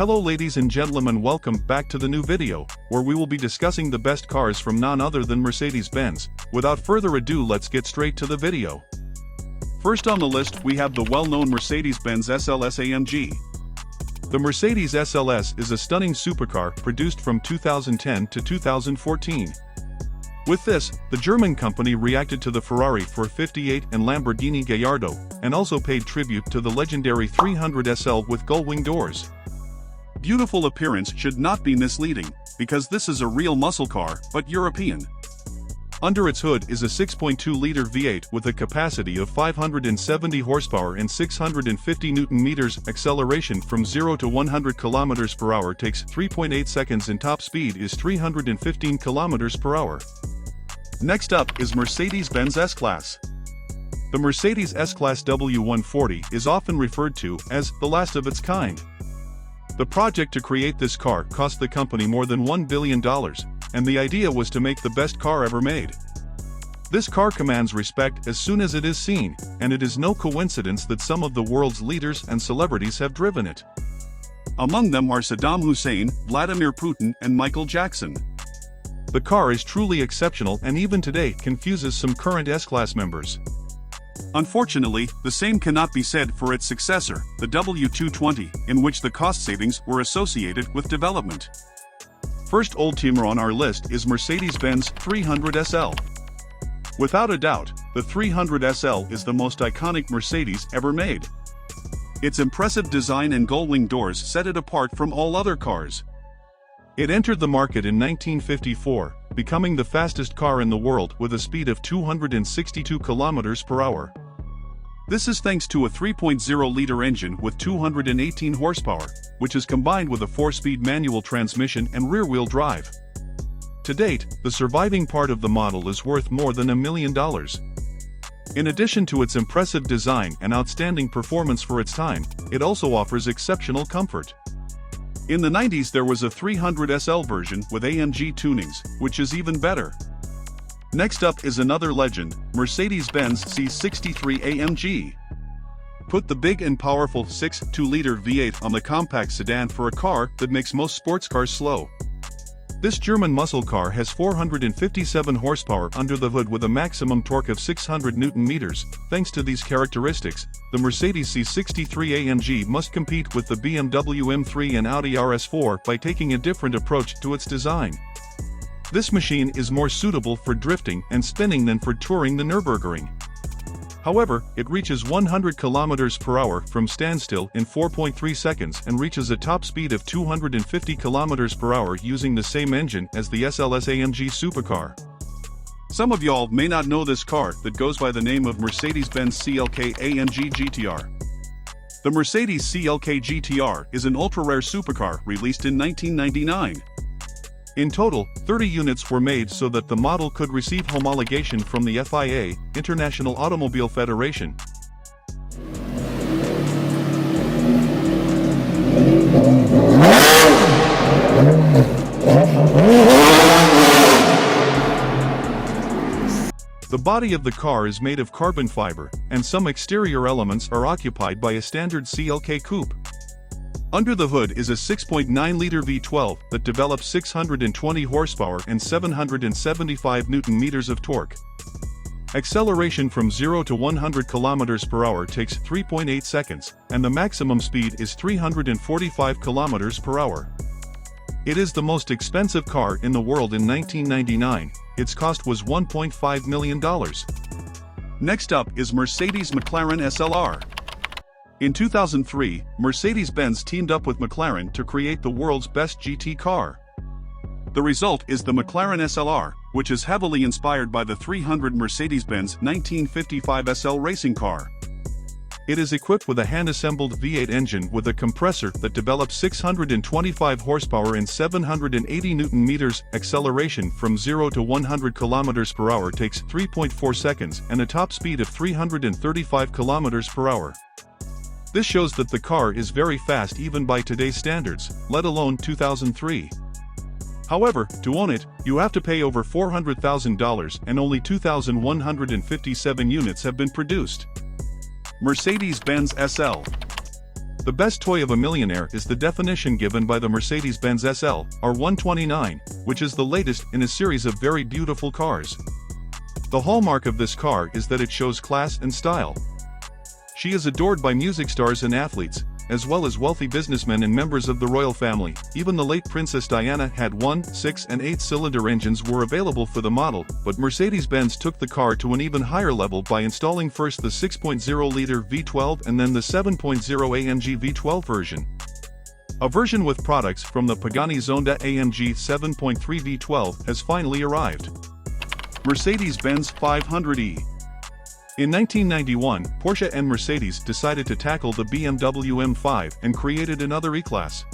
Hello ladies and gentlemen, welcome back to the new video, where we will be discussing the best cars from none other than Mercedes-Benz. Without further ado, let's get straight to the video. First on the list we have the well-known Mercedes-Benz SLS AMG. The Mercedes SLS is a stunning supercar produced from 2010 to 2014. With this, the German company reacted to the Ferrari 458 and Lamborghini Gallardo, and also paid tribute to the legendary 300 SL with gull-wing doors. Beautiful appearance should not be misleading, because this is a real muscle car, but European. Under its hood is a 6.2-liter V8 with a capacity of 570 horsepower and 650 Nm. Acceleration from 0 to 100 km per hour takes 3.8 seconds and top speed is 315 km per hour. Next up is Mercedes-Benz S-Class. The Mercedes S-Class W140 is often referred to as the last of its kind. The project to create this car cost the company more than $1 billion, and the idea was to make the best car ever made. This car commands respect as soon as it is seen, and it is no coincidence that some of the world's leaders and celebrities have driven it. Among them are Saddam Hussein, Vladimir Putin, and Michael Jackson. The car is truly exceptional and even today confuses some current S-Class members. Unfortunately, the same cannot be said for its successor, the W220, in which the cost savings were associated with development. First old-timer on our list is Mercedes-Benz 300 SL. Without a doubt, the 300 SL is the most iconic Mercedes ever made. Its impressive design and gull-wing doors set it apart from all other cars. It entered the market in 1954, becoming the fastest car in the world with a speed of 262 km per hour. This is thanks to a 3.0-liter engine with 218 horsepower, which is combined with a 4-speed manual transmission and rear-wheel drive. To date, the surviving part of the model is worth more than $1 million. In addition to its impressive design and outstanding performance for its time, it also offers exceptional comfort. In the 90s there was a 300 SL version with AMG tunings, which is even better. Next up is another legend, Mercedes-Benz C63 AMG. Put the big and powerful 6.2-liter V8 on the compact sedan for a car that makes most sports cars slow. This German muscle car has 457 horsepower under the hood with a maximum torque of 600 Nm. Thanks to these characteristics, the Mercedes C63 AMG must compete with the BMW M3 and Audi RS4 by taking a different approach to its design. This machine is more suitable for drifting and spinning than for touring the Nürburgring. However, it reaches 100 km per hour from standstill in 4.3 seconds and reaches a top speed of 250 km per hour using the same engine as the SLS AMG supercar. Some of y'all may not know this car that goes by the name of Mercedes-Benz CLK AMG GTR. The Mercedes CLK GTR is an ultra-rare supercar released in 1999. In total, 30 units were made so that the model could receive homologation from the FIA, International Automobile Federation. The body of the car is made of carbon fiber, and some exterior elements are occupied by a standard CLK coupe. Under the hood is a 6.9-liter V12 that develops 620 horsepower and 775 Nm of torque. Acceleration from 0 to 100 km per hour takes 3.8 seconds, and the maximum speed is 345 km per hour. It is the most expensive car in the world in 1999. Its cost was $1.5 million. Next up is Mercedes-McLaren SLR. In 2003, Mercedes-Benz teamed up with McLaren to create the world's best GT car. The result is the McLaren SLR, which is heavily inspired by the 300 Mercedes-Benz 1955 SL racing car. It is equipped with a hand-assembled V8 engine with a compressor that develops 625 horsepower and 780 Nm. Acceleration from 0 to 100 km per hour takes 3.4 seconds and a top speed of 335 km per hour. This shows that the car is very fast even by today's standards, let alone 2003. However, to own it, you have to pay over $400,000 and only 2,157 units have been produced. Mercedes-Benz SL. The best toy of a millionaire is the definition given by the Mercedes-Benz SL R129, which is the latest in a series of very beautiful cars. The hallmark of this car is that it shows class and style. She is adored by music stars and athletes, as well as wealthy businessmen and members of the royal family. Even the late Princess Diana had 1, 6 and 8-cylinder engines were available for the model, but Mercedes-Benz took the car to an even higher level by installing first the 6.0-liter V12 and then the 7.0 AMG V12 version. A version with products from the Pagani Zonda AMG 7.3 V12 has finally arrived. Mercedes-Benz 500e. In 1991, Porsche and Mercedes decided to tackle the BMW M5 and created another E-Class.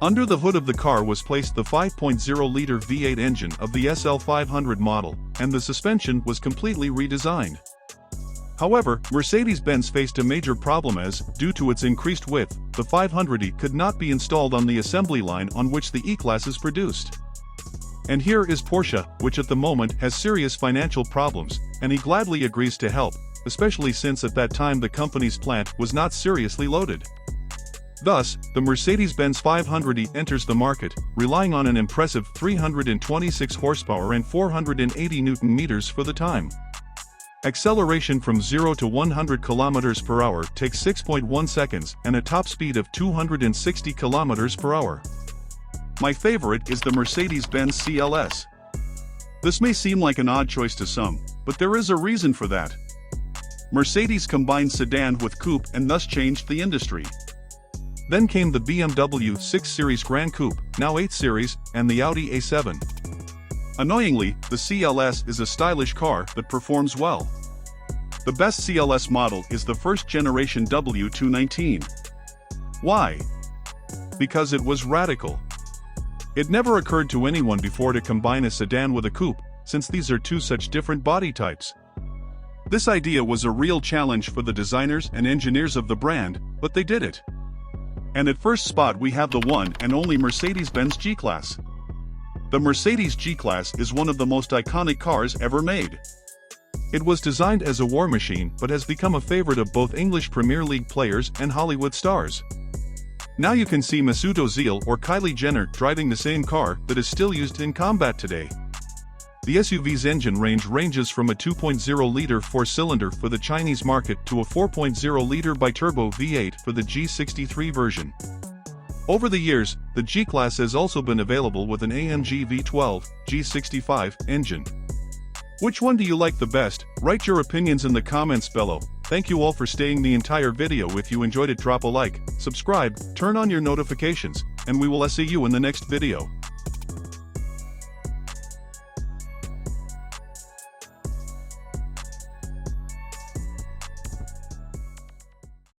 Under the hood of the car was placed the 5.0-liter V8 engine of the SL 500 model, and the suspension was completely redesigned. However, Mercedes-Benz faced a major problem as, due to its increased width, the 500e could not be installed on the assembly line on which the E-Class is produced. And here is Porsche, which at the moment has serious financial problems, and he gladly agrees to help, especially since at that time the company's plant was not seriously loaded. Thus, the Mercedes-Benz 500e enters the market, relying on an impressive 326 horsepower and 480 Nm for the time. Acceleration from 0 to 100 km per hour takes 6.1 seconds and a top speed of 260 km per hour. My favorite is the Mercedes-Benz CLS. This may seem like an odd choice to some, but there is a reason for that. Mercedes combined sedan with coupe and thus changed the industry. Then came the BMW 6 Series Gran Coupe, now 8 Series, and the Audi A7. Annoyingly, the CLS is a stylish car that performs well. The best CLS model is the first generation W219. Why? Because it was radical. It never occurred to anyone before to combine a sedan with a coupe, since these are two such different body types. This idea was a real challenge for the designers and engineers of the brand, but they did it. And at first spot we have the one and only Mercedes-Benz G-Class. The Mercedes G-Class is one of the most iconic cars ever made. It was designed as a war machine but has become a favorite of both English Premier League players and Hollywood stars. Now you can see Mesut Ozil or Kylie Jenner driving the same car that is still used in combat today. The SUV's engine ranges from a 2.0-liter 4-cylinder for the Chinese market to a 4.0-liter biturbo V8 for the G63 version. Over the years, the G-Class has also been available with an AMG V12, G65 engine. Which one do you like the best? Write your opinions in the comments below. Thank you all for staying the entire video. If you enjoyed it, drop a like, subscribe, turn on your notifications, and we will see you in the next video.